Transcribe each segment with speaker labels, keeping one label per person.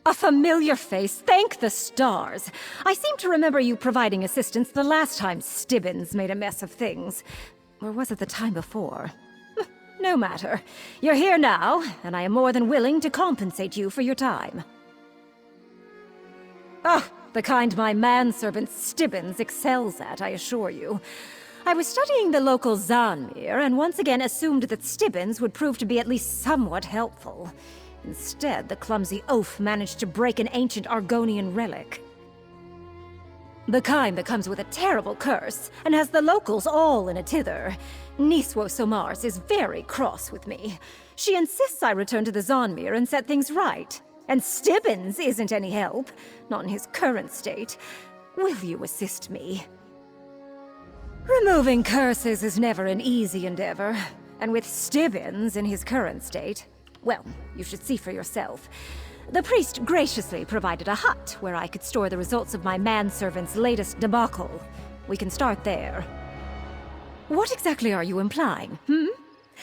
Speaker 1: A familiar face, thank the stars. I seem to remember you providing assistance the last time Stibbins made a mess of things. Or was it the time before? No matter. You're here now, and I am more than willing to compensate you for your time. Oh, the kind my manservant Stibbins excels at, I assure you. I was studying the local Zanmir, and once again assumed that Stibbins would prove to be at least somewhat helpful. Instead, the clumsy oaf managed to break an ancient Argonian relic. The kind that comes with a terrible curse, and has the locals all in a tither. Niswo Somars is very cross with me. She insists I return to the Zanmir and set things right. And Stibbins isn't any help, not in his current state. Will you assist me? Removing curses is never an easy endeavor, and with Stibbins in his current state, well, you should see for yourself. The priest graciously provided a hut where I could store the results of my manservant's latest debacle. We can start there. What exactly are you implying,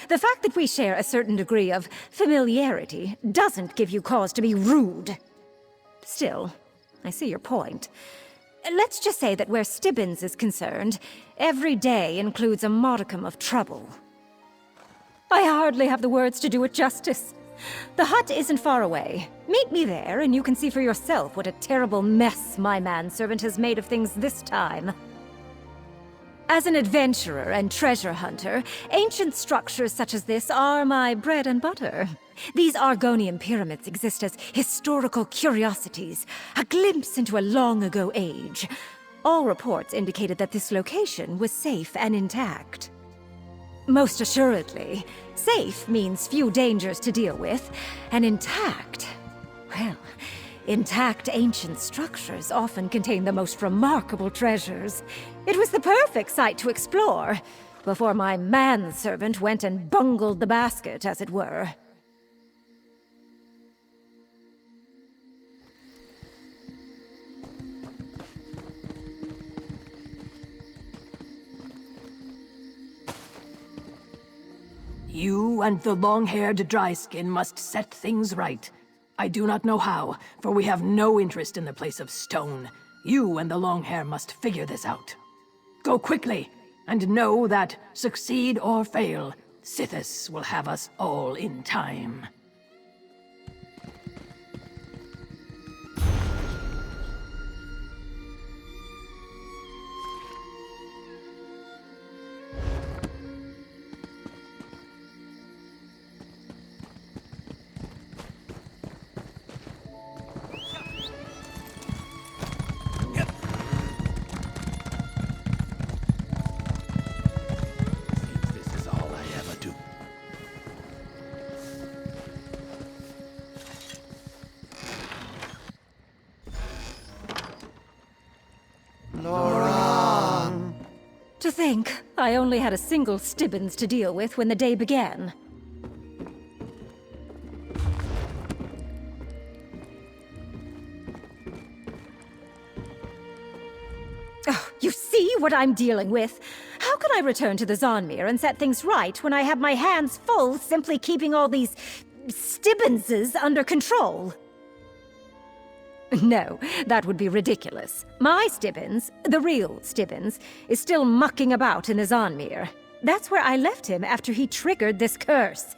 Speaker 1: The fact that we share a certain degree of familiarity doesn't give you cause to be rude. Still, I see your point. Let's just say that where Stibbins is concerned, every day includes a modicum of trouble. I hardly have the words to do it justice. The hut isn't far away. Meet me there, and you can see for yourself what a terrible mess my manservant has made of things this time. As an adventurer and treasure hunter, ancient structures such as this are my bread and butter. These Argonian pyramids exist as historical curiosities, a glimpse into a long-ago age. All reports indicated that this location was safe and intact. Most assuredly, safe means few dangers to deal with, and intact, well, intact ancient structures often contain the most remarkable treasures. It was the perfect site to explore, before my manservant went and bungled the basket, as it were.
Speaker 2: You and the long-haired Dryskin must set things right. I do not know how, for we have no interest in the place of stone. You and the long hair must figure this out. Go quickly, and know that, succeed or fail, Sithis will have us all in time.
Speaker 1: To think, I only had a single Stibbins to deal with when the day began. Oh, you see what I'm dealing with? How can I return to the Zanmir and set things right when I have my hands full simply keeping all these Stibbinses under control? No, that would be ridiculous. My Stibbins, the real Stibbins, is still mucking about in the Zanmir. That's where I left him after he triggered this curse.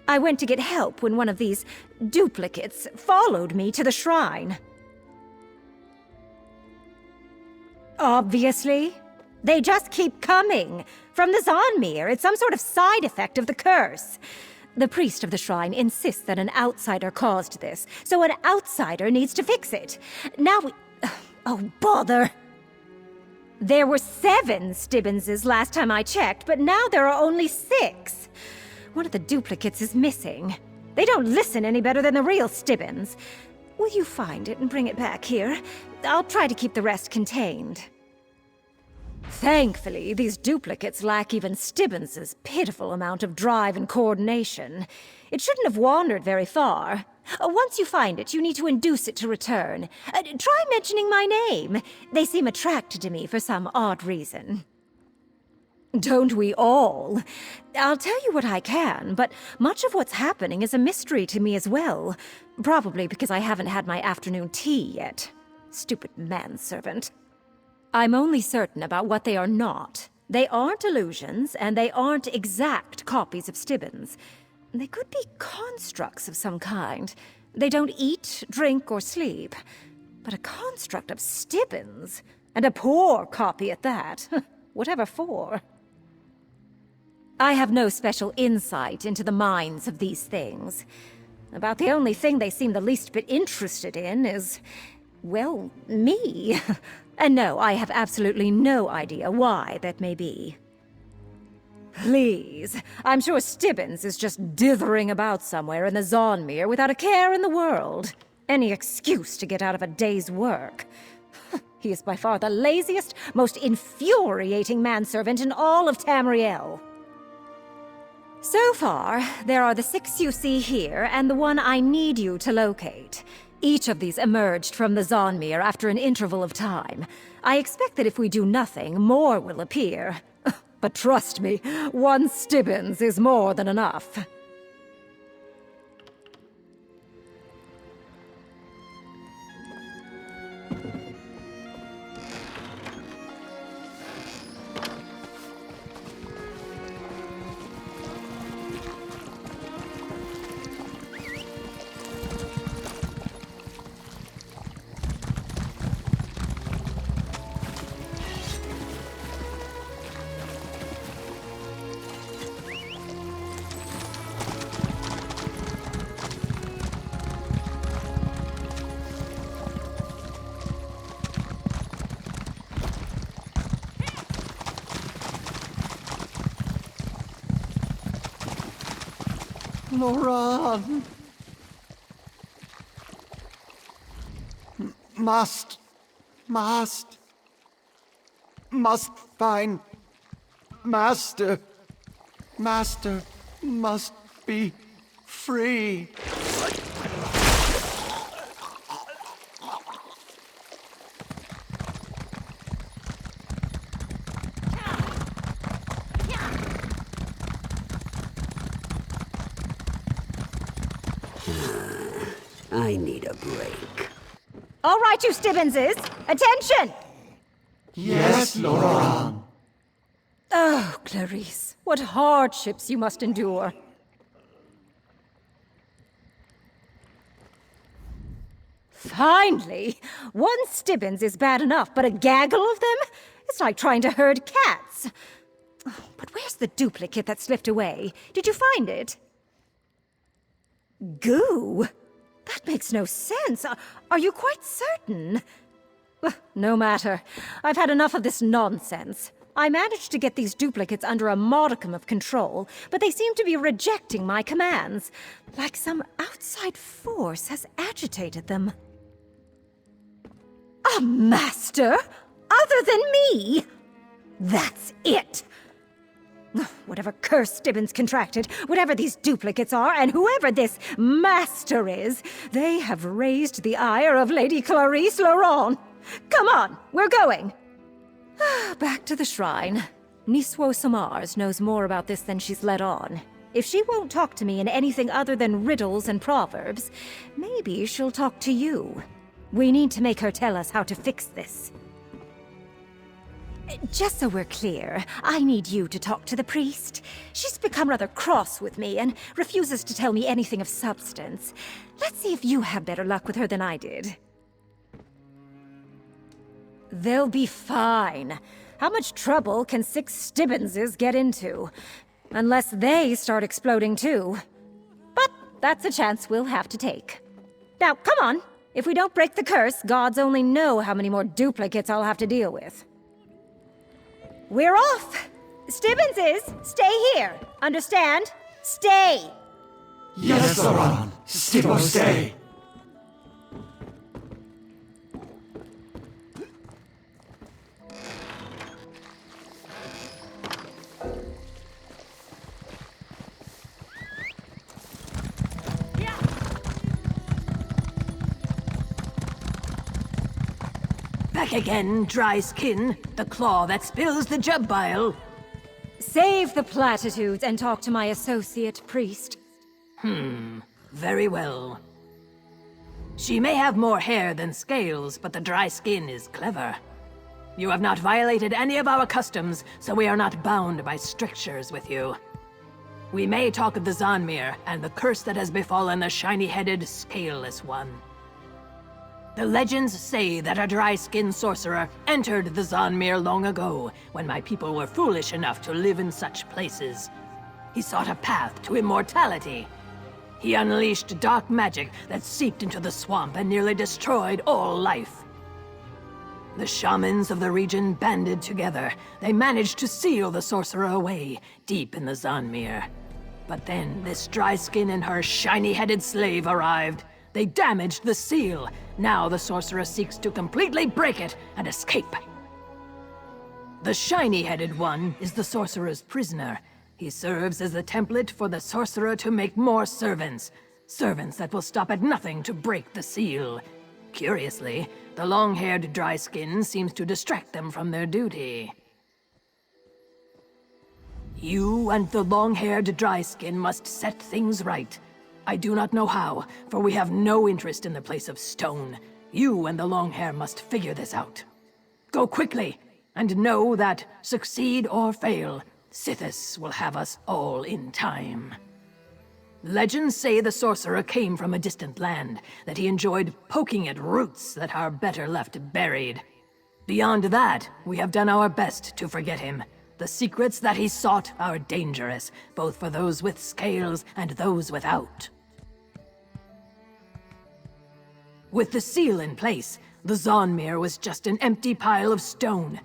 Speaker 1: I went to get help when one of these duplicates followed me to the shrine. Obviously. They just keep coming. From the Zanmir, it's some sort of side effect of the curse. The priest of the shrine insists that an outsider caused this, so an outsider needs to fix it. Now we... Oh, bother! There were 7 Stibbinses last time I checked, but now there are only 6. One of the duplicates is missing. They don't listen any better than the real Stibbins. Will you find it and bring it back here? I'll try to keep the rest contained. Thankfully, these duplicates lack even Stibbins' pitiful amount of drive and coordination. It shouldn't have wandered very far. Once you find it, you need to induce it to return. Try mentioning my name. They seem attracted to me for some odd reason. Don't we all? I'll tell you what I can, but much of what's happening is a mystery to me as well. Probably because I haven't had my afternoon tea yet. Stupid manservant. I'm only certain about what they are not. They aren't illusions, and they aren't exact copies of Stibbons. They could be constructs of some kind. They don't eat, drink, or sleep. But a construct of Stibbons, and a poor copy at that. Whatever for. I have no special insight into the minds of these things. About the only thing they seem the least bit interested in is, well, me. And no, I have absolutely no idea why that may be. Please, I'm sure Stibbons is just dithering about somewhere in the Zonmere without a care in the world. Any excuse to get out of a day's work. He is by far the laziest, most infuriating manservant in all of Tamriel. So far, there are the 6 you see here, and the one I need you to locate. Each of these emerged from the Zonmere after an interval of time. I expect that if we do nothing, more will appear. But trust me, 1 Stibbons is more than enough.
Speaker 3: Loran! Must find Master. Master must be free.
Speaker 4: I need a break.
Speaker 1: All right, you Stibbonses! Attention!
Speaker 3: Yes, Loran.
Speaker 1: Oh, Clarice, what hardships you must endure. Finally! 1 Stibbons is bad enough, but a gaggle of them? It's like trying to herd cats. But where's the duplicate that slipped away? Did you find it? Goo? That makes no sense. Are you quite certain? No matter. I've had enough of this nonsense. I managed to get these duplicates under a modicum of control, but they seem to be rejecting my commands. Like some outside force has agitated them. A master? Other than me? That's it! Whatever curse Stibbons contracted, whatever these duplicates are, and whoever this master is, they have raised the ire of Lady Clarice Laurent. Come on, we're going. Back to the shrine. Niswo Samars knows more about this than she's let on. If she won't talk to me in anything other than riddles and proverbs, maybe she'll talk to you. We need to make her tell us how to fix this. Just so we're clear, I need you to talk to the priest. She's become rather cross with me and refuses to tell me anything of substance. Let's see if you have better luck with her than I did. They'll be fine. How much trouble can 6 Stibbonses get into? Unless they start exploding too. But that's a chance we'll have to take. Now, come on. If we don't break the curse, gods only know how many more duplicates I'll have to deal with. We're off! Stibbonses, stay here. Understand? Stay!
Speaker 3: Yes, Loran. Stibbo, stay.
Speaker 2: Back again, dry skin, the claw that spills the jubbile.
Speaker 1: Save the platitudes and talk to my associate priest.
Speaker 2: Very well. She may have more hair than scales, but the dry skin is clever. You have not violated any of our customs, so we are not bound by strictures with you. We may talk of the Zanmir and the curse that has befallen the shiny-headed, scaleless one. The legends say that a dry-skinned sorcerer entered the Zanmir long ago, when my people were foolish enough to live in such places. He sought a path to immortality. He unleashed dark magic that seeped into the swamp and nearly destroyed all life. The shamans of the region banded together. They managed to seal the sorcerer away, deep in the Zanmir. But then this dry skin and her shiny-headed slave arrived. They damaged the seal. Now the sorcerer seeks to completely break it and escape. The shiny-headed one is the sorcerer's prisoner. He serves as a template for the sorcerer to make more servants. Servants that will stop at nothing to break the seal. Curiously, the long-haired dry skin seems to distract them from their duty. You and the long-haired dry skin must set things right. I do not know how, for we have no interest in the place of stone. You and the long hair must figure this out. Go quickly, and know that, succeed or fail, Sithis will have us all in time. Legends say the sorcerer came from a distant land, that he enjoyed poking at roots that are better left buried. Beyond that, we have done our best to forget him. The secrets that he sought are dangerous, both for those with scales and those without. With the seal in place, the Zanmir was just an empty pile of stone.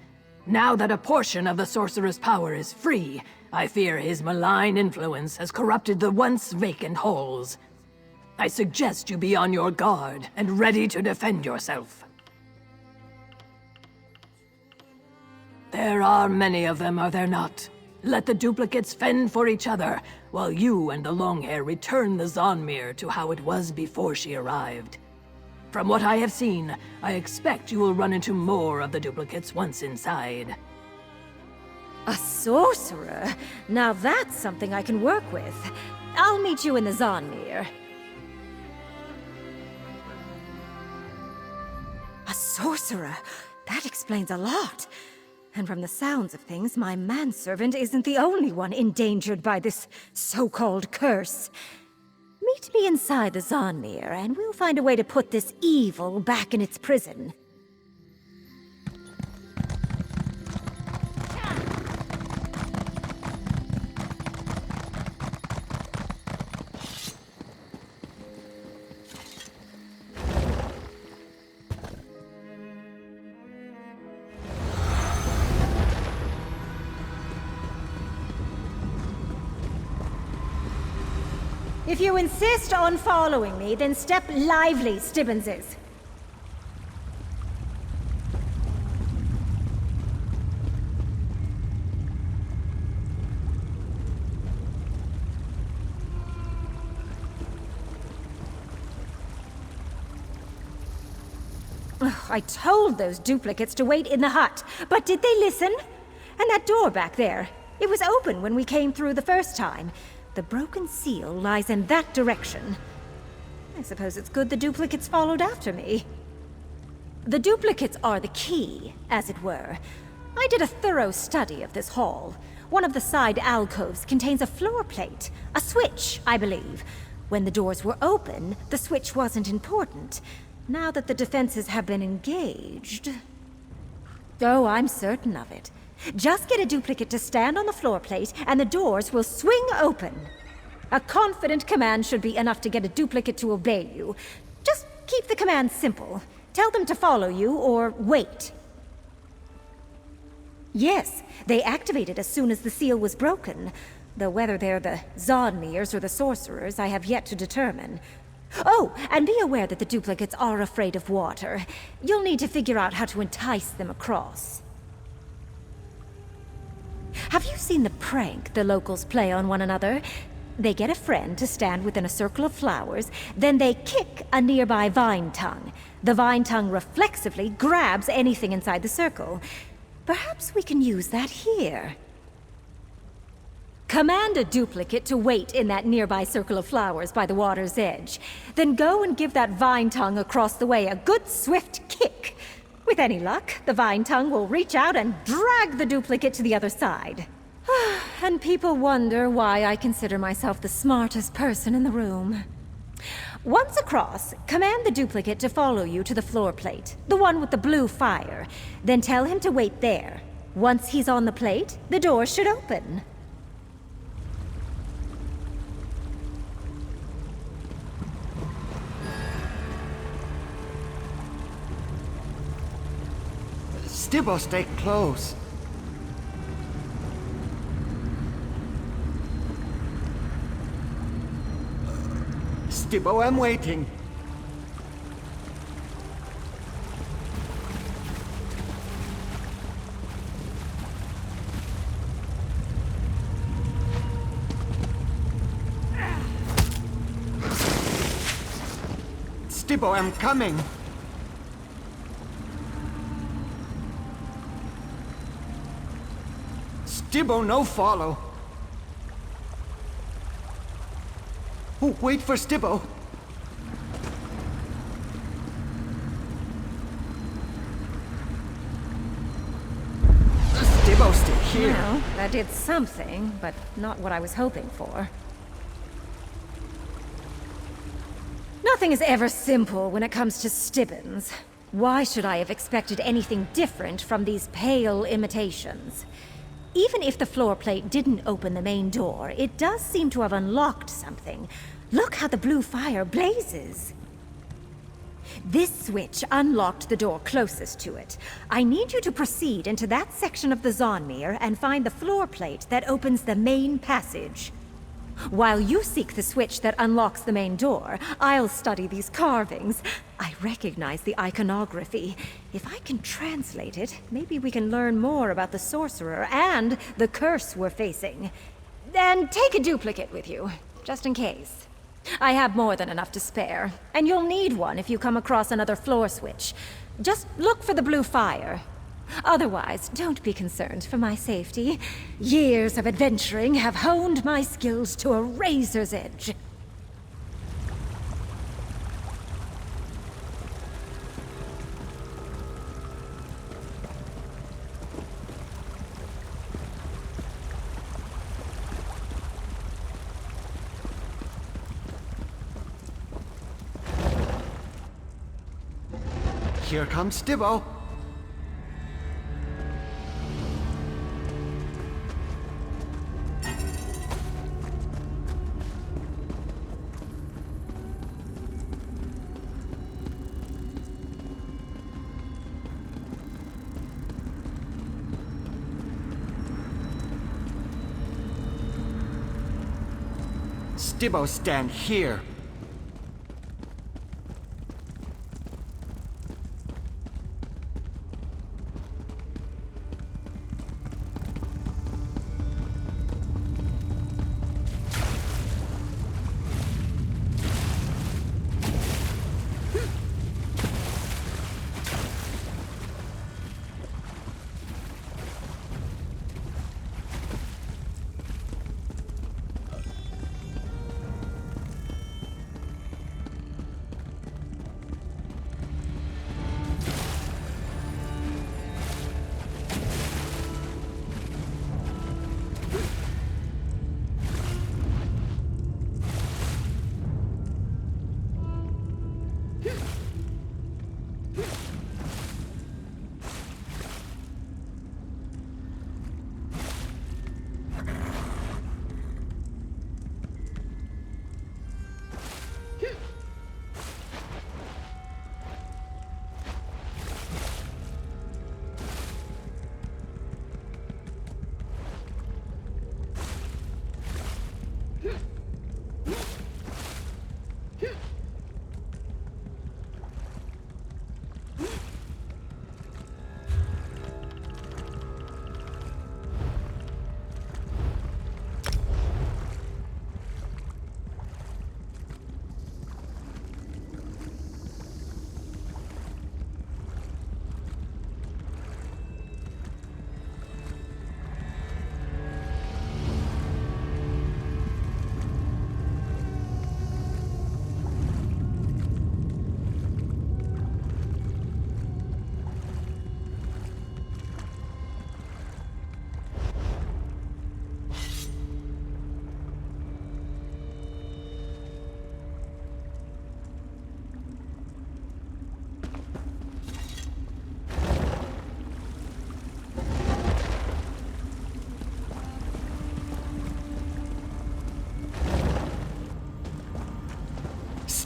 Speaker 2: Now that a portion of the sorcerer's power is free, I fear his malign influence has corrupted the once vacant halls. I suggest you be on your guard and ready to defend yourself. There are many of them, are there not? Let the duplicates fend for each other, while you and the Longhair return the Zanmir to how it was before she arrived. From what I have seen, I expect you will run into more of the duplicates once inside.
Speaker 1: A sorcerer? Now that's something I can work with. I'll meet you in the Zanmir. A sorcerer? That explains a lot. And from the sounds of things, my manservant isn't the only one endangered by this so-called curse. Meet me inside the Zanmir, and we'll find a way to put this evil back in its prison. If you insist on following me, then step lively, Stibbenses. I told those duplicates to wait in the hut, but did they listen? And that door back there, it was open when we came through the first time. The broken seal lies in that direction. I suppose it's good the duplicates followed after me. The duplicates are the key, as it were. I did a thorough study of this hall. One of the side alcoves contains a floor plate, a switch, I believe. When the doors were open, the switch wasn't important. Now that the defenses have been engaged... Oh, I'm certain of it. Just get a duplicate to stand on the floor plate, and the doors will swing open. A confident command should be enough to get a duplicate to obey you. Just keep the command simple. Tell them to follow you, or wait. Yes, they activated as soon as the seal was broken. Though whether they're the Zanmirs or the sorcerers, I have yet to determine. Oh, and be aware that the duplicates are afraid of water. You'll need to figure out how to entice them across. Have you seen the prank the locals play on one another? They get a friend to stand within a circle of flowers, then they kick a nearby vine tongue. The vine tongue reflexively grabs anything inside the circle. Perhaps we can use that here. Command a duplicate to wait in that nearby circle of flowers by the water's edge. Then go and give that vine tongue across the way a good swift kick. With any luck, the vine tongue will reach out and drag the duplicate to the other side. And people wonder why I consider myself the smartest person in the room. Once across, command the duplicate to follow you to the floor plate, the one with the blue fire. Then tell him to wait there. Once he's on the plate, the door should open.
Speaker 3: Stibbo, stay close. Stibbo, I'm waiting. Stibbo, I'm coming. Stibbo, no follow. Oh, wait for Stibbo. Stibbo, stay here.
Speaker 1: Well, that did something, but not what I was hoping for. Nothing is ever simple when it comes to Stibbons. Why should I have expected anything different from these pale imitations? Even if the floor plate didn't open the main door, it does seem to have unlocked something. Look how the blue fire blazes. This switch unlocked the door closest to it. I need you to proceed into that section of the Zonmir and find the floor plate that opens the main passage. While you seek the switch that unlocks the main door, I'll study these carvings. I recognize the iconography. If I can translate it, maybe we can learn more about the sorcerer and the curse we're facing. And take a duplicate with you, just in case. I have more than enough to spare, and you'll need one if you come across another floor switch. Just look for the blue fire. Otherwise, don't be concerned for my safety. Years of adventuring have honed my skills to a razor's edge.
Speaker 3: Here comes Stibbo. Stibbo, stand here.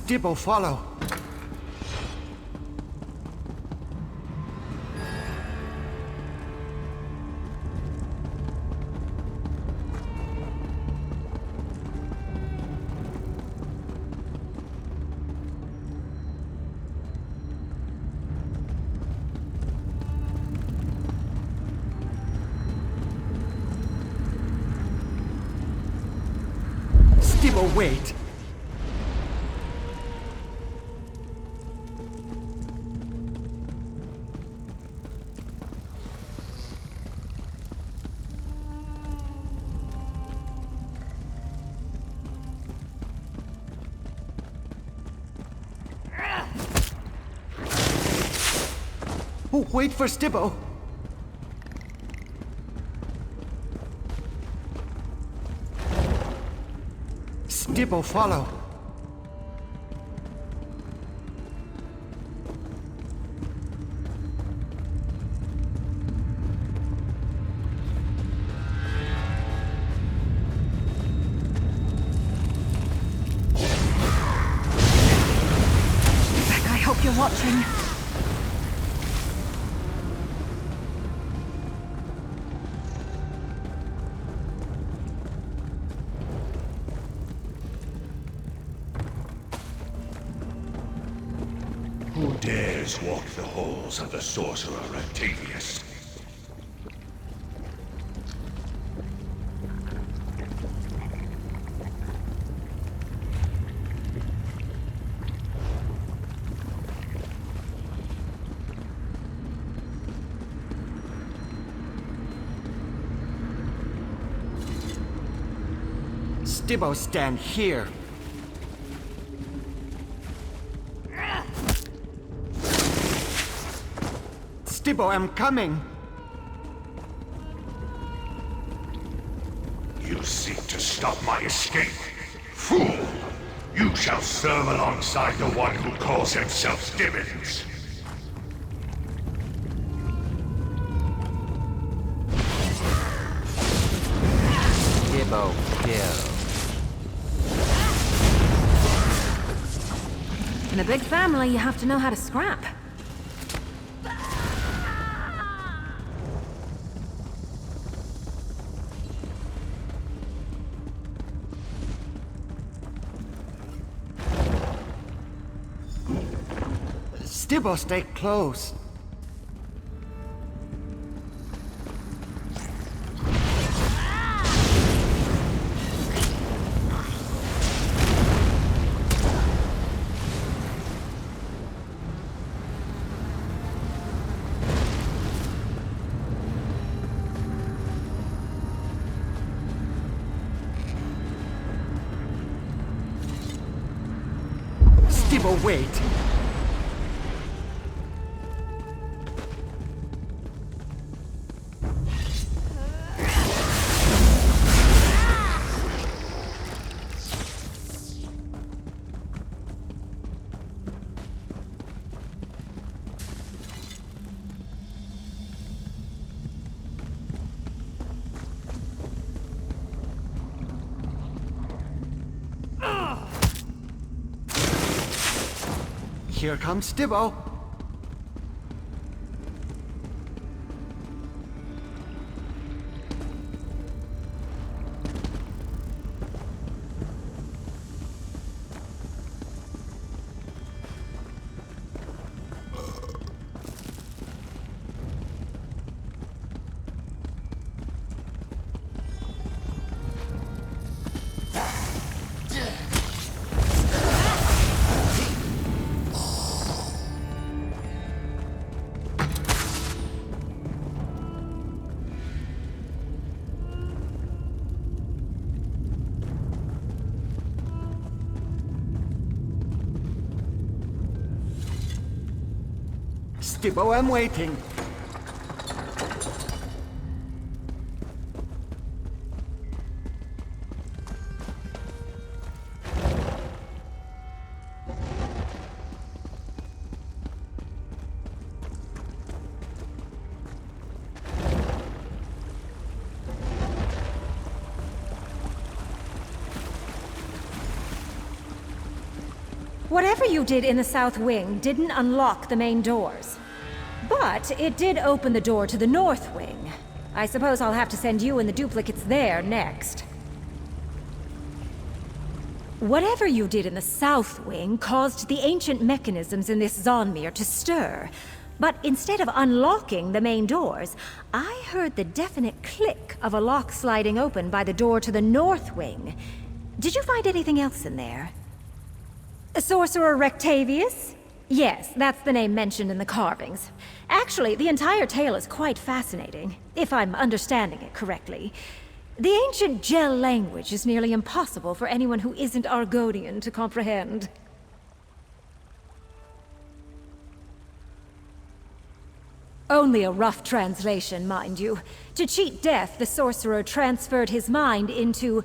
Speaker 3: Stibbo, follow. Stibbo, wait! Oh, wait for Stibbo! Stibbo, follow!
Speaker 1: I hope you're watching.
Speaker 5: Who dares walk the halls of the sorcerer Octavius?
Speaker 3: Stibbo, stand here! Stibbo, I'm coming!
Speaker 5: You seek to stop my escape? Fool! You shall serve alongside the one who calls himself Stibbons.
Speaker 3: Stibbo, kill.
Speaker 1: In a big family, you have to know how to scrap.
Speaker 3: Stibbo, stay close. Stibbo, wait! Here comes Stibbo. Stibbo, I'm waiting.
Speaker 1: Whatever you did in the South Wing didn't unlock the main doors. But it did open the door to the North Wing. I suppose I'll have to send you and the duplicates there next. Whatever you did in the South Wing caused the ancient mechanisms in this Zonmir to stir. But instead of unlocking the main doors, I heard the definite click of a lock sliding open by the door to the North Wing. Did you find anything else in there? Sorcerer Rectavius? Yes, that's the name mentioned in the carvings. Actually, the entire tale is quite fascinating, if I'm understanding it correctly. The ancient Gel language is nearly impossible for anyone who isn't Argonian to comprehend. Only a rough translation, mind you. To cheat death, the sorcerer transferred his mind into...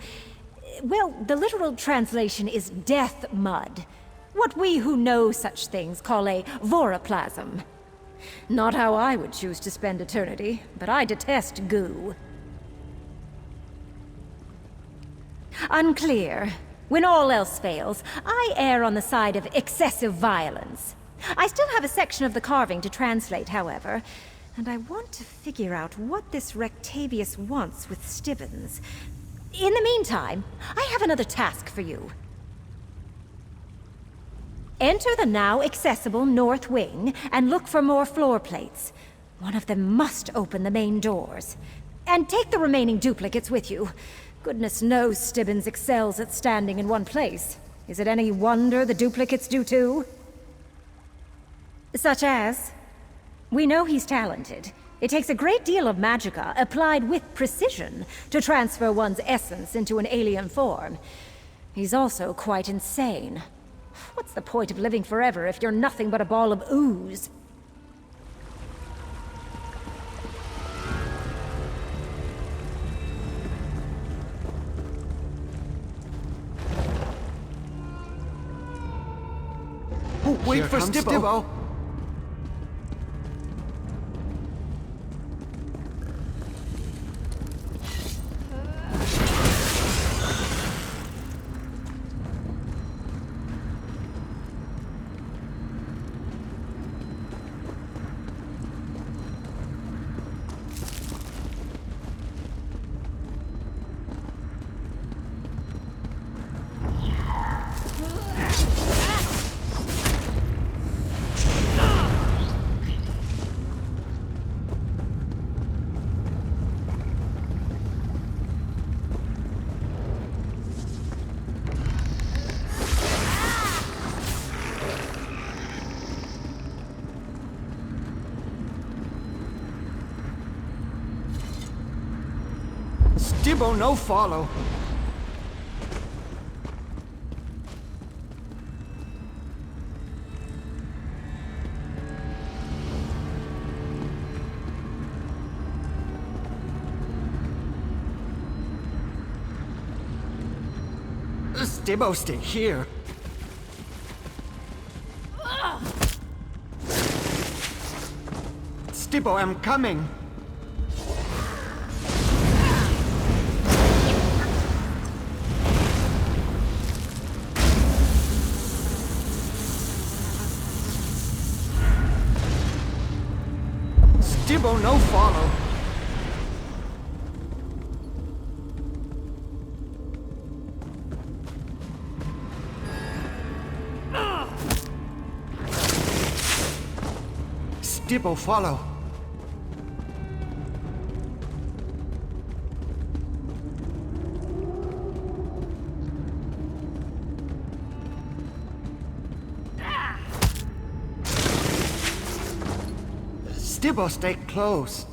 Speaker 1: well, the literal translation is death mud. What we who know such things call a voroplasm. Not how I would choose to spend eternity, but I detest goo. Unclear. When all else fails, I err on the side of excessive violence. I still have a section of the carving to translate, however, and I want to figure out what this Rectavius wants with Stibbons. In the meantime, I have another task for you. Enter the now accessible North Wing and look for more floor plates. One of them must open the main doors. And take the remaining duplicates with you. Goodness knows Stibbons excels at standing in one place. Is it any wonder the duplicates do too? Such as? We know he's talented. It takes a great deal of magicka, applied with precision, to transfer one's essence into an alien form. He's also quite insane. What's the point of living forever if you're nothing but a ball of ooze?
Speaker 3: Oh, wait for Stibbo! Stibbo no follow. Stibbo stay here. Stibbo, I'm coming. Stibbo no follow. Stibbo follow. Stibbo stay close.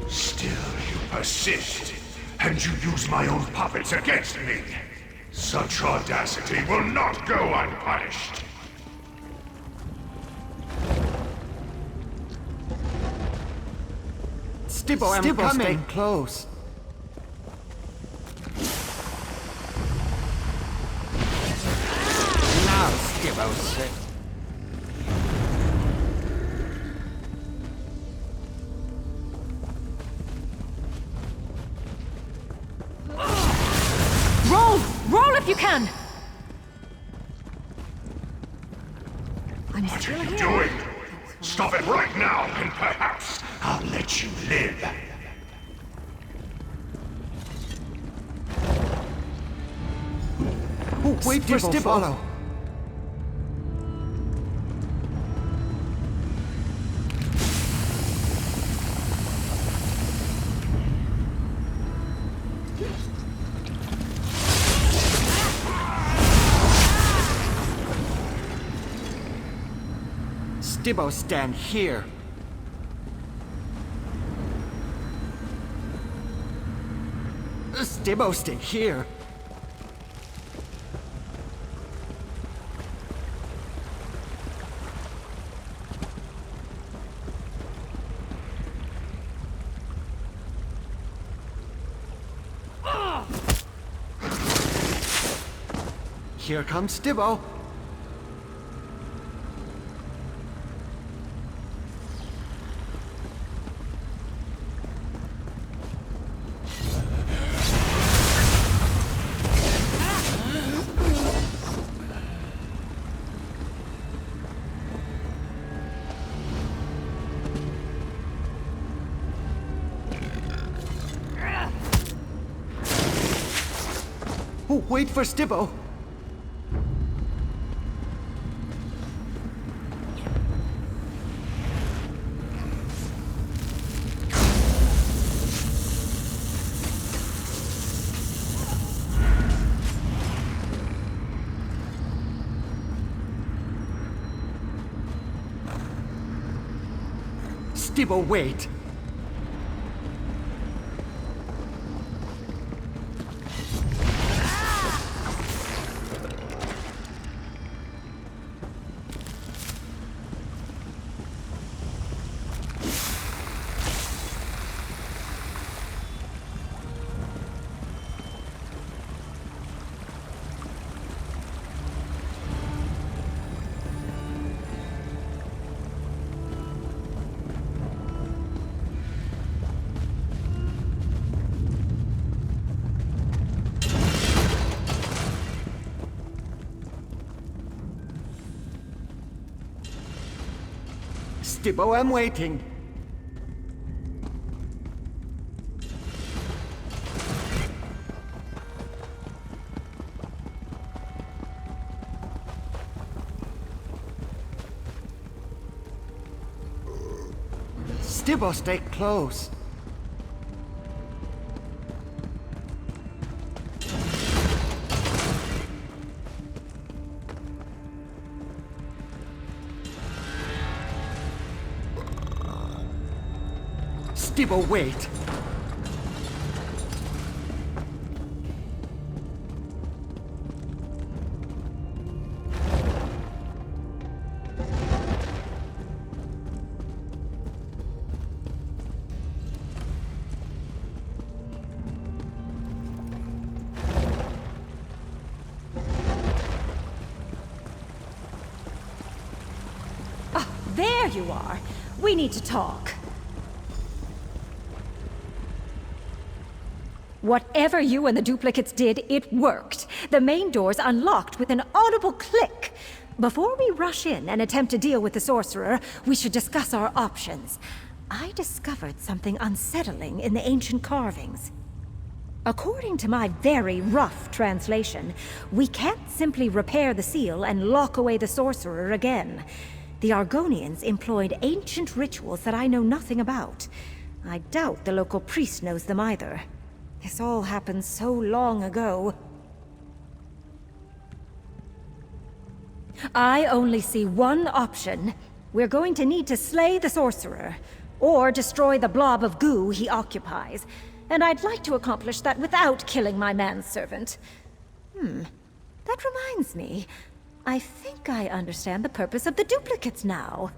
Speaker 5: Still you persist, and you use my own puppets against me. Such audacity will not go unpunished.
Speaker 3: Stibbo, I'm coming. Stay close. Now, Stibbo, sit.
Speaker 1: Roll! Roll if you can!
Speaker 5: are you doing? Stop it right now, and perhaps I'll let you live.
Speaker 3: Oh, wait for Stibbo. Follow. Stibbo, stand here. Stibbo, stay here. Here comes Stibbo. Oh, wait for Stibbo. Stibbo, wait! Stibbo, I'm waiting. Stibbo, stay close. Stibbo, wait!
Speaker 1: Ah, there you are. We need to talk. Whatever you and the duplicates did, it worked. The main doors unlocked with an audible click. Before we rush in and attempt to deal with the sorcerer, we should discuss our options. I discovered something unsettling in the ancient carvings. According to my very rough translation, we can't simply repair the seal and lock away the sorcerer again. The Argonians employed ancient rituals that I know nothing about. I doubt the local priest knows them either. This all happened so long ago. I only see one option. We're going to need to slay the sorcerer, or destroy the blob of goo he occupies. And I'd like to accomplish that without killing my manservant. That reminds me. I think I understand the purpose of the duplicates now.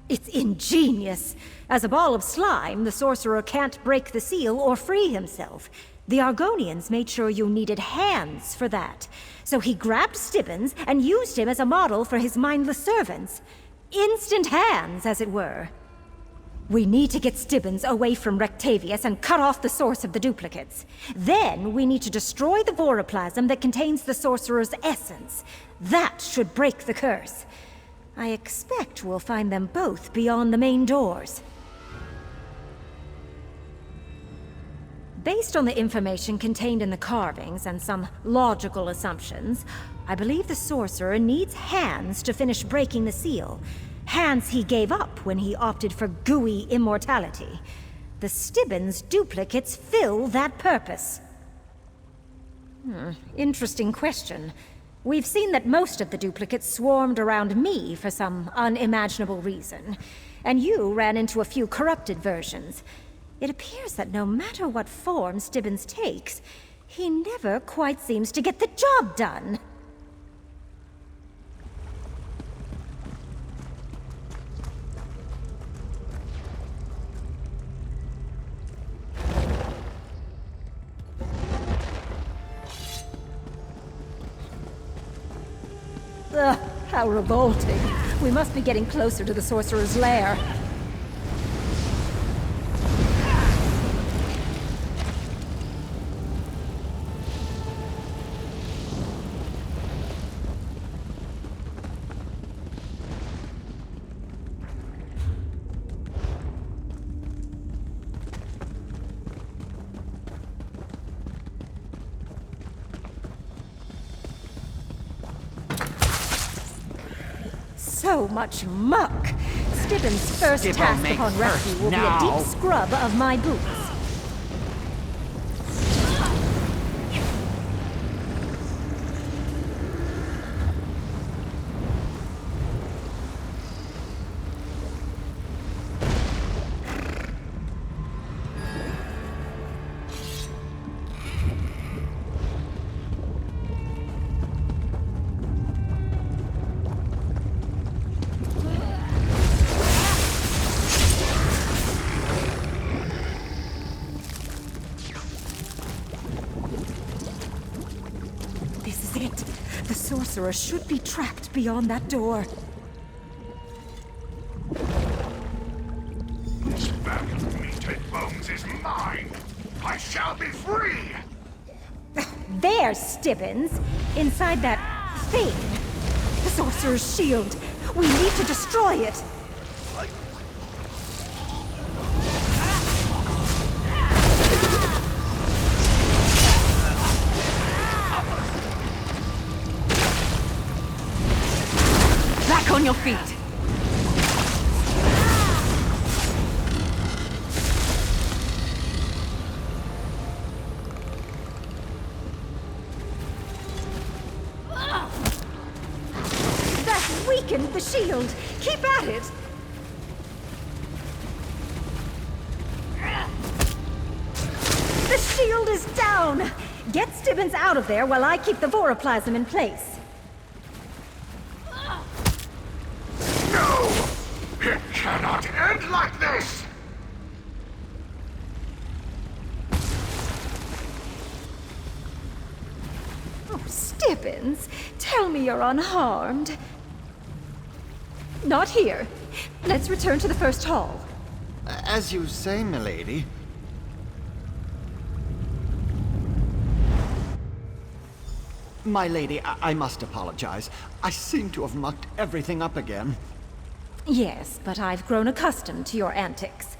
Speaker 1: It's ingenious. As a ball of slime, the sorcerer can't break the seal or free himself. The Argonians made sure you needed hands for that. So he grabbed Stibbons and used him as a model for his mindless servants. Instant hands, as it were. We need to get Stibbons away from Rectavius and cut off the source of the duplicates. Then we need to destroy the voroplasm that contains the sorcerer's essence. That should break the curse. I expect we'll find them both beyond the main doors. Based on the information contained in the carvings and some logical assumptions, I believe the sorcerer needs hands to finish breaking the seal. Hands he gave up when he opted for gooey immortality. The Stibbins duplicates fill that purpose. Interesting question. We've seen that most of the duplicates swarmed around me for some unimaginable reason, and you ran into a few corrupted versions. It appears that no matter what form Stibbins takes, he never quite seems to get the job done. Ugh, how revolting. We must be getting closer to the sorcerer's lair. So much muck! Stibbins' first
Speaker 3: Stibbo
Speaker 1: task
Speaker 3: make
Speaker 1: upon rescue
Speaker 3: first
Speaker 1: will be a
Speaker 3: now.
Speaker 1: deep scrub of my boots. This is it. The sorcerer should be trapped beyond that door.
Speaker 5: This bag of meated bones is mine! I shall be free!
Speaker 1: There, Stibbins! Inside that thing. The sorcerer's shield. We need to destroy it.
Speaker 2: Back on your feet!
Speaker 1: That weakened the shield. Keep at it. The shield is down. Get Stibbins out of there while I keep the voroplasm in place.
Speaker 5: No! It cannot end like this!
Speaker 1: Oh, Stibbins, tell me you're unharmed. Not here. Let's return to the first hall.
Speaker 3: As you say, milady. My lady, I must apologize. I seem to have mucked everything up again.
Speaker 1: Yes, but I've grown accustomed to your antics.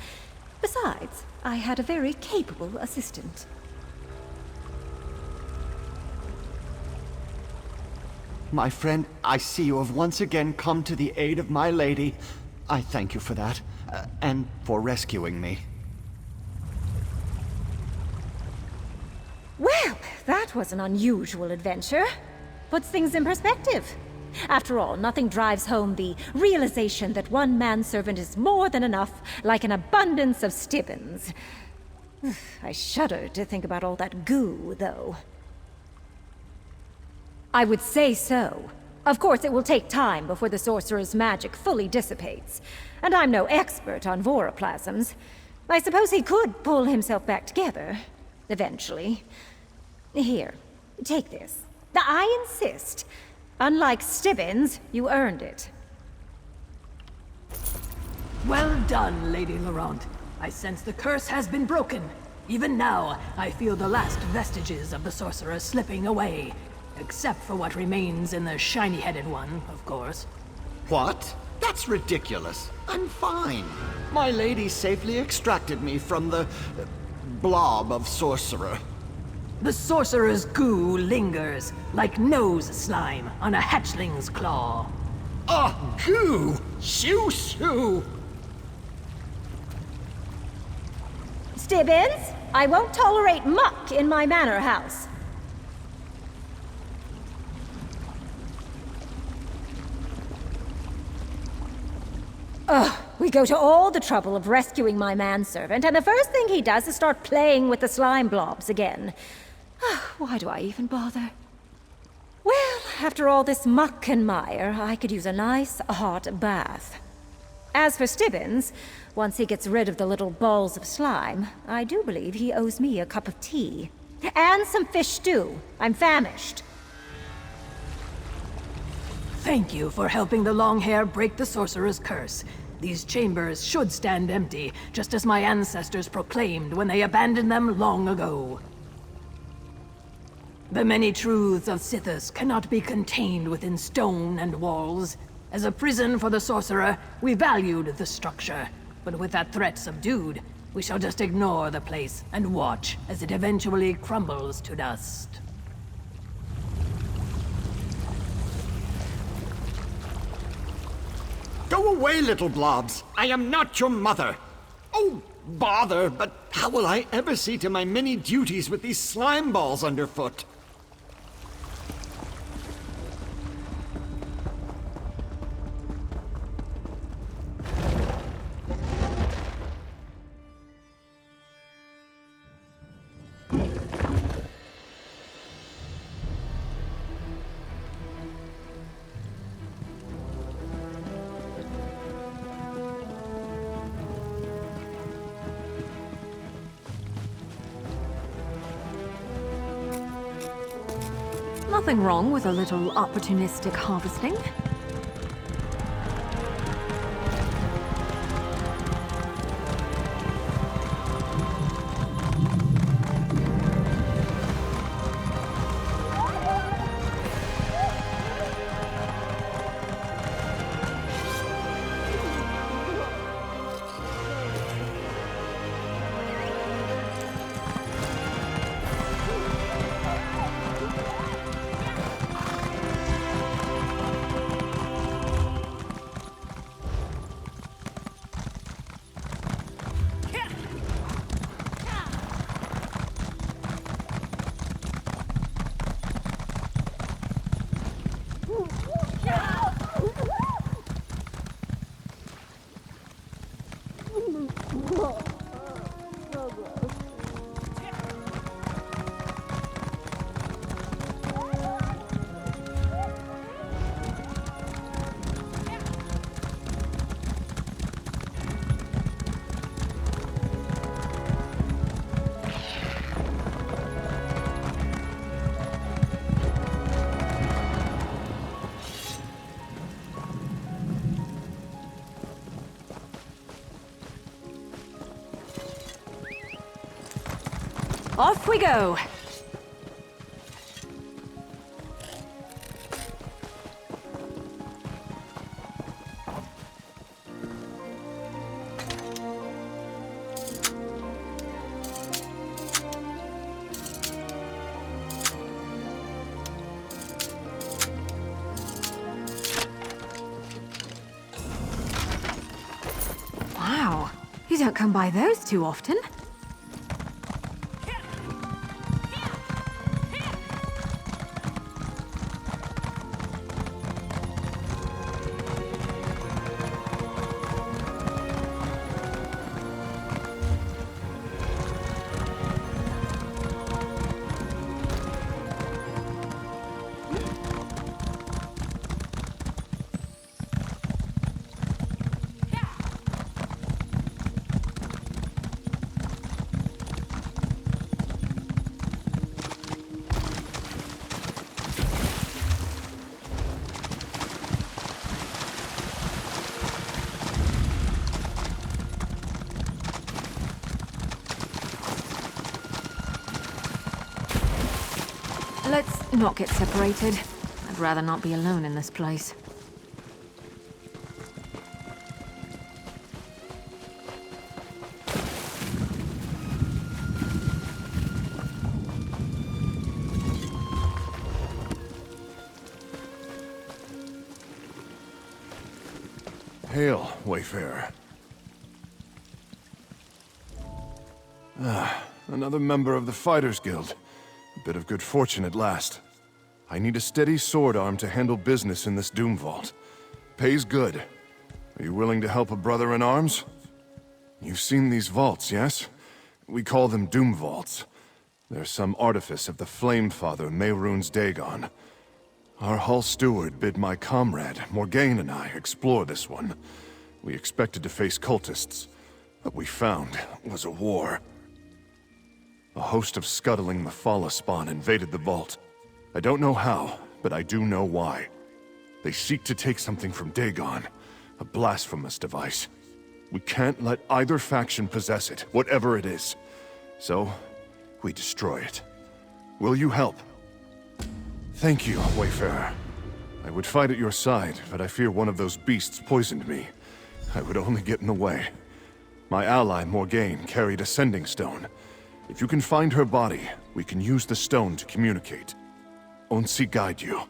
Speaker 1: Besides, I had a very capable assistant.
Speaker 3: My friend, I see you have once again come to the aid of my lady. I thank you for that, and for rescuing me.
Speaker 1: Well, that was an unusual adventure. Puts things in perspective. After all, nothing drives home the realization that one manservant is more than enough, like an abundance of Stibbins. I shudder to think about all that goo, though. I would say so. Of course, it will take time before the sorcerer's magic fully dissipates. And I'm no expert on voroplasms. I suppose he could pull himself back together. Eventually. Here, take this. I insist. Unlike Stibbins, you earned it.
Speaker 2: Well done, Lady Laurent. I sense the curse has been broken. Even now, I feel the last vestiges of the sorcerer slipping away. Except for what remains in the shiny-headed one, of course.
Speaker 3: What? That's ridiculous. I'm fine. My lady safely extracted me from the blob of sorcerer.
Speaker 2: The sorcerer's goo lingers, like nose slime on a hatchling's claw.
Speaker 3: Oh, goo! Shoo-shoo!
Speaker 1: Stibbins, I won't tolerate muck in my manor house. Ugh, we go to all the trouble of rescuing my manservant, and the first thing he does is start playing with the slime blobs again. Why do I even bother? Well, after all this muck and mire, I could use a nice hot bath. As for Stibbins, once he gets rid of the little balls of slime, I do believe he owes me a cup of tea. And some fish stew. I'm famished.
Speaker 2: Thank you for helping the Longhair break the sorcerer's curse. These chambers should stand empty, just as my ancestors proclaimed when they abandoned them long ago. The many truths of Sithis cannot be contained within stone and walls. As a prison for the sorcerer, we valued the structure. But with that threat subdued, we shall just ignore the place and watch as it eventually crumbles to dust.
Speaker 3: Go away, little blobs. I am not your mother. Oh, bother, but how will I ever see to my many duties with these slime balls underfoot?
Speaker 1: Nothing wrong with a little opportunistic harvesting. Off we go! Wow, you don't come by those too often. Let's not get separated. I'd rather not be alone in this place.
Speaker 6: Hail, Wayfarer. Another member of the Fighters Guild. A bit of good fortune at last. I need a steady sword arm to handle business in this Doom Vault. Pays good. Are you willing to help a brother in arms? You've seen these vaults, yes? We call them Doom Vaults. They're some artifice of the Flamefather Mehrunes Dagon. Our Hull Steward bid my comrade, Morgaine, and I explore this one. We expected to face cultists. What we found was a war. A host of scuttling Mephala spawn invaded the vault. I don't know how, but I do know why. They seek to take something from Dagon, a blasphemous device. We can't let either faction possess it, whatever it is. So, we destroy it. Will you help? Thank you, Wayfarer. I would fight at your side, but I fear one of those beasts poisoned me. I would only get in the way. My ally, Morgaine, carried a sending stone. If you can find her body, we can use the stone to communicate. Onsi guide you.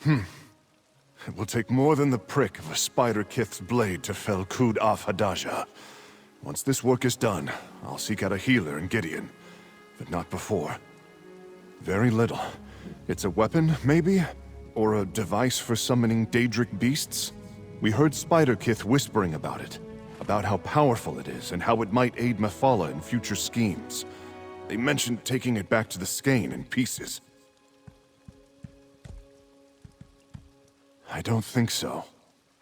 Speaker 6: It will take more than the prick of a Spider-Kith's blade to fell Kud af Hadaja. Once this work is done, I'll seek out a healer in Gideon, but not before. Very little. It's a weapon, maybe? Or a device for summoning Daedric beasts? We heard Spider-Kith whispering about it, about how powerful it is and how it might aid Mephala in future schemes. They mentioned taking it back to the Skane in pieces. I don't think so.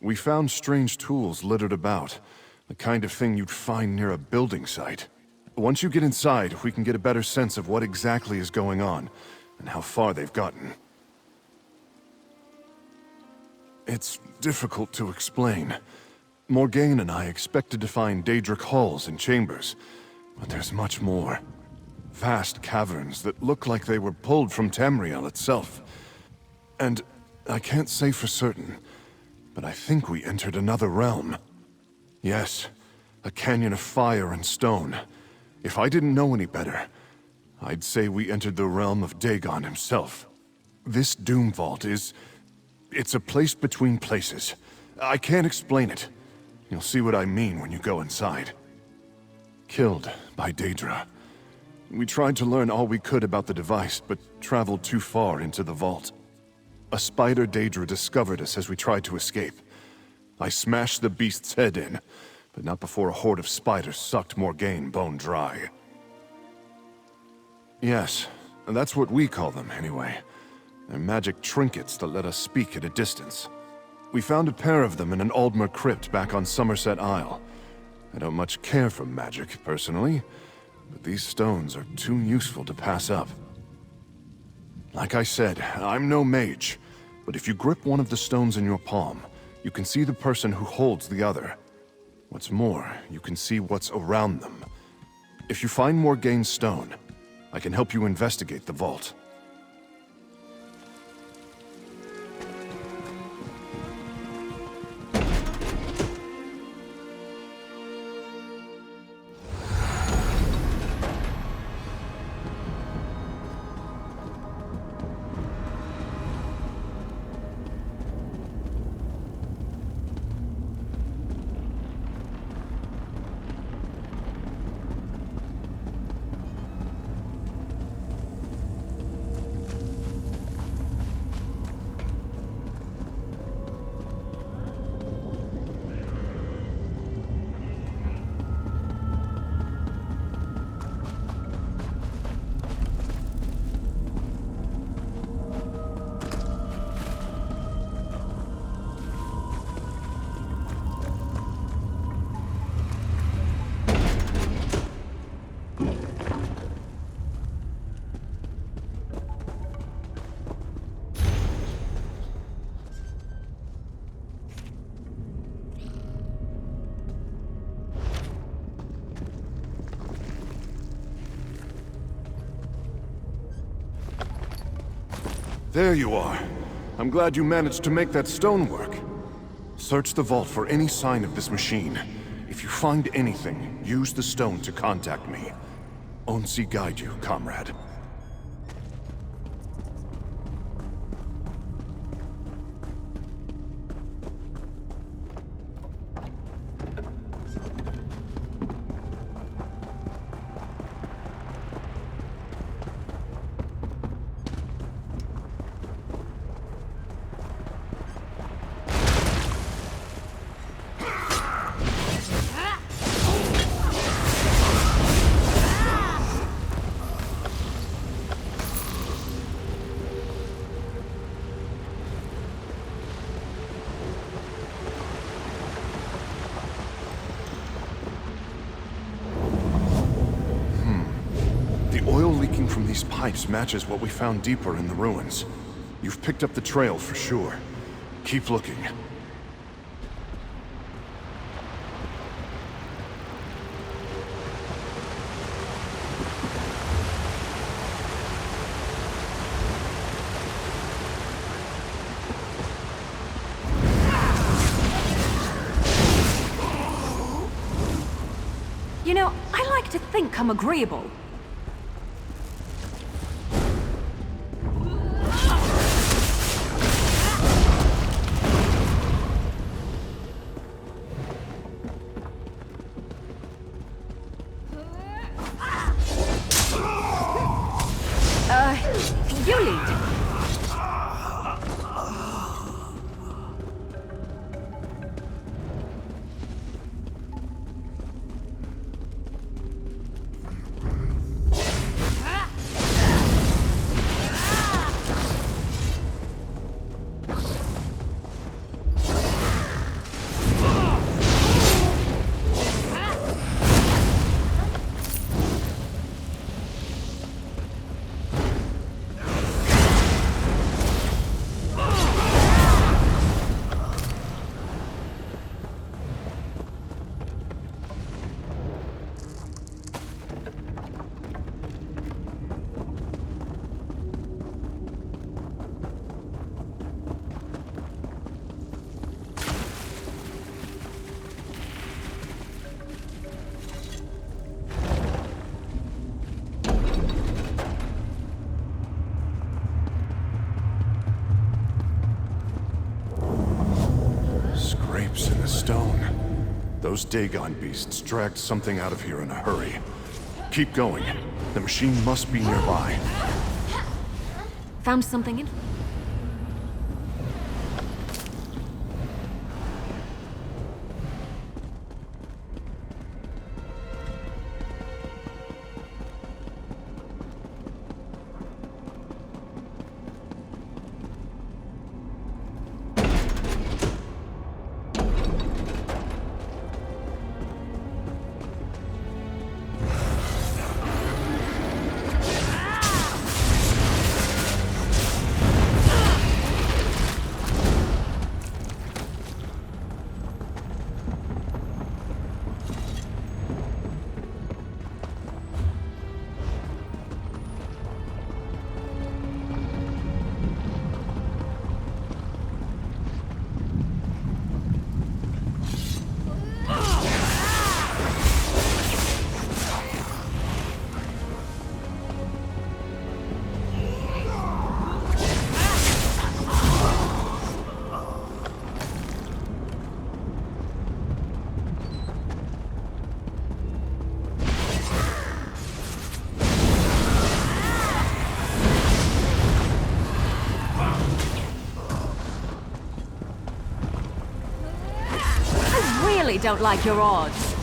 Speaker 6: We found strange tools littered about, the kind of thing you'd find near a building site. Once you get inside, we can get a better sense of what exactly is going on, and how far they've gotten. It's difficult to explain. Morgaine and I expected to find Daedric halls and chambers, but there's much more. Vast caverns that look like they were pulled from Tamriel itself. And I can't say for certain, but I think we entered another realm. Yes, a canyon of fire and stone. If I didn't know any better, I'd say we entered the realm of Dagon himself. This Doom Vault it's a place between places. I can't explain it. You'll see what I mean when you go inside. Killed by Daedra. We tried to learn all we could about the device, but traveled too far into the vault. A spider Daedra discovered us as we tried to escape. I smashed the beast's head in, but not before a horde of spiders sucked Morgaine bone dry. Yes, that's what we call them, anyway. They're magic trinkets that let us speak at a distance. We found a pair of them in an Aldmer crypt back on Somerset Isle. I don't much care for magic, personally, but these stones are too useful to pass up. Like I said, I'm no mage, but if you grip one of the stones in your palm, you can see the person who holds the other. What's more, you can see what's around them. If you find Morgaine's stone, I can help you investigate the vault. There you are. I'm glad you managed to make that stone work. Search the vault for any sign of this machine. If you find anything, use the stone to contact me. Onsi guide you, comrade. from these pipes matches what we found deeper in the ruins. You've picked up the trail for sure. Keep looking.
Speaker 1: You know, I like to think I'm agreeable. You lead.
Speaker 6: In the stone. Those Dagon beasts dragged something out of here in a hurry. Keep going. The machine must be nearby.
Speaker 1: Found something in... don't like your odds.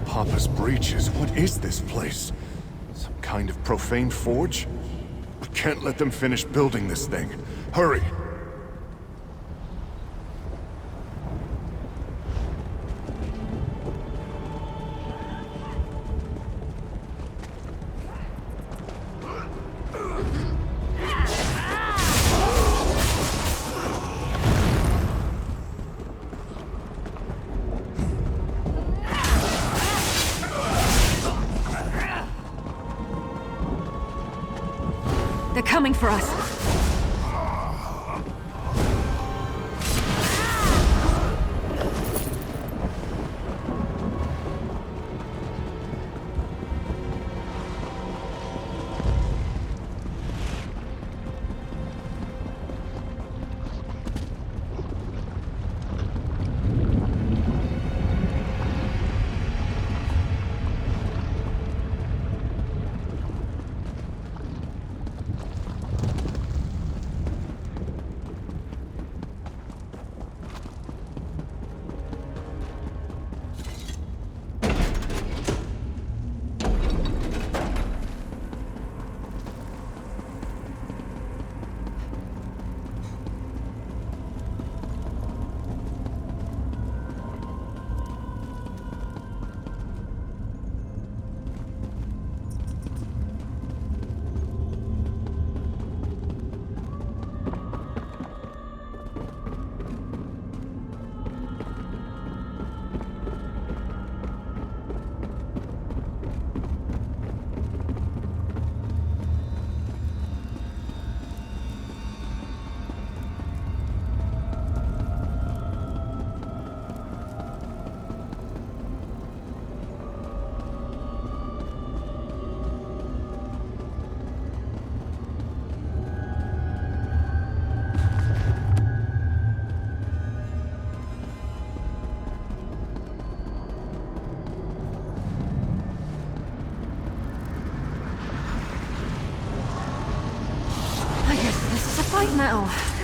Speaker 6: Papa's breaches. What is this place? Some kind of profane forge? We can't let them finish building this thing. Hurry!
Speaker 1: They're coming for us. fight now.